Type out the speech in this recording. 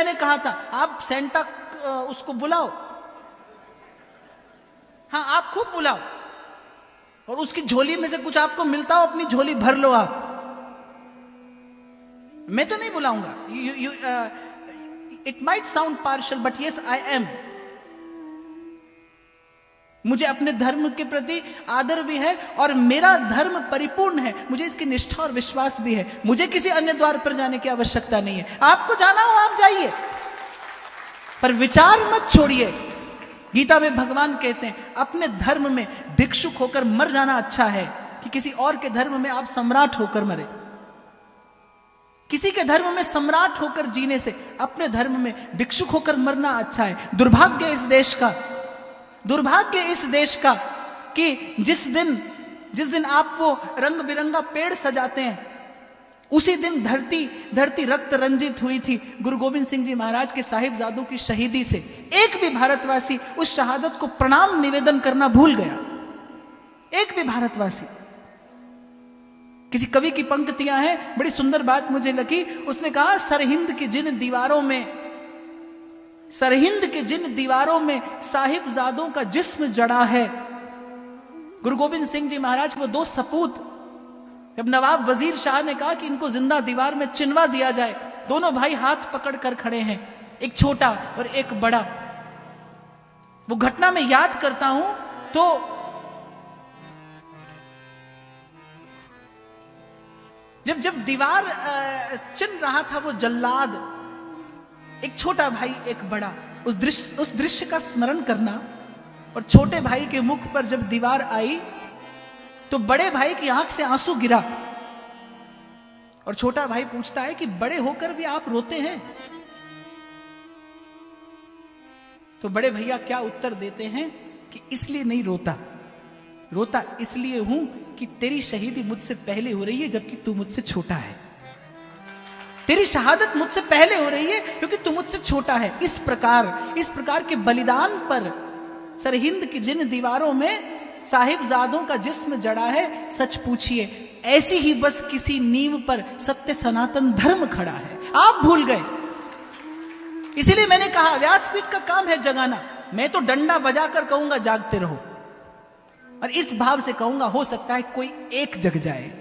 मैंने कहा था आप सेंटा उसको बुलाओ, हाँ आप खूब बुलाओ, और उसकी झोली में से कुछ आपको मिलता हो अपनी झोली भर लो आप। मैं तो नहीं बुलाऊंगा। It might sound partial but yes I am. मुझे अपने धर्म के प्रति आदर भी है और मेरा धर्म परिपूर्ण है, मुझे इसकी निष्ठा और विश्वास भी है। मुझे किसी अन्य द्वार पर जाने की आवश्यकता नहीं है। आपको जाना हो आप जाइए, पर विचार मत छोड़िए। गीता में भगवान कहते हैं अपने धर्म में भिक्षुक होकर मर जाना अच्छा है कि किसी और के धर्म में आप सम्राट होकर मरे। किसी के धर्म में सम्राट होकर जीने से अपने धर्म में भिक्षुक होकर मरना अच्छा है। दुर्भाग्य इस देश का, दुर्भाग्य इस देश का कि जिस दिन आप वो रंग बिरंगा पेड़ सजाते हैं उसी दिन धरती रक्त रंजित हुई थी गुरु गोविंद सिंह जी महाराज के साहिबजादों की शहीदी से। एक भी भारतवासी उस शहादत को प्रणाम निवेदन करना भूल गया, एक भी भारतवासी। किसी कवि की पंक्तियां हैं, बड़ी सुंदर बात मुझे लगी। उसने कहा सरहिंद की जिन दीवारों में साहिबजादों का जिस्म जड़ा है। गुरु गोविंद सिंह जी महाराज वो दो सपूत, जब नवाब वजीर शाह ने कहा कि इनको जिंदा दीवार में चिनवा दिया जाए, दोनों भाई हाथ पकड़ कर खड़े हैं, एक छोटा और एक बड़ा। वो घटना में याद करता हूं तो जब दीवार चिन रहा था वो जल्लाद, एक छोटा भाई एक बड़ा, उस दृश्य का स्मरण करना। और छोटे भाई के मुख पर जब दीवार आई तो बड़े भाई की आंख से आंसू गिरा, और छोटा भाई पूछता है कि बड़े होकर भी आप रोते हैं? तो बड़े भैया क्या उत्तर देते हैं कि इसलिए नहीं रोता इसलिए हूं कि तेरी शहीदी मुझसे पहले हो रही है जबकि तू मुझसे छोटा है। तेरी शहादत मुझसे पहले हो रही है क्योंकि तू मुझसे छोटा है। इस प्रकार के बलिदान पर सरहिंद की जिन दीवारों में साहिबजादों का जिस्म जड़ा है, सच पूछिए ऐसी ही बस किसी नींव पर सत्य सनातन धर्म खड़ा है। आप भूल गए। इसीलिए मैंने कहा व्यासपीठ का काम है जगाना। मैं तो डंडा बजाकर कहूंगा जागते रहो, और इस भाव से कहूंगा हो सकता है कोई एक जग जाए।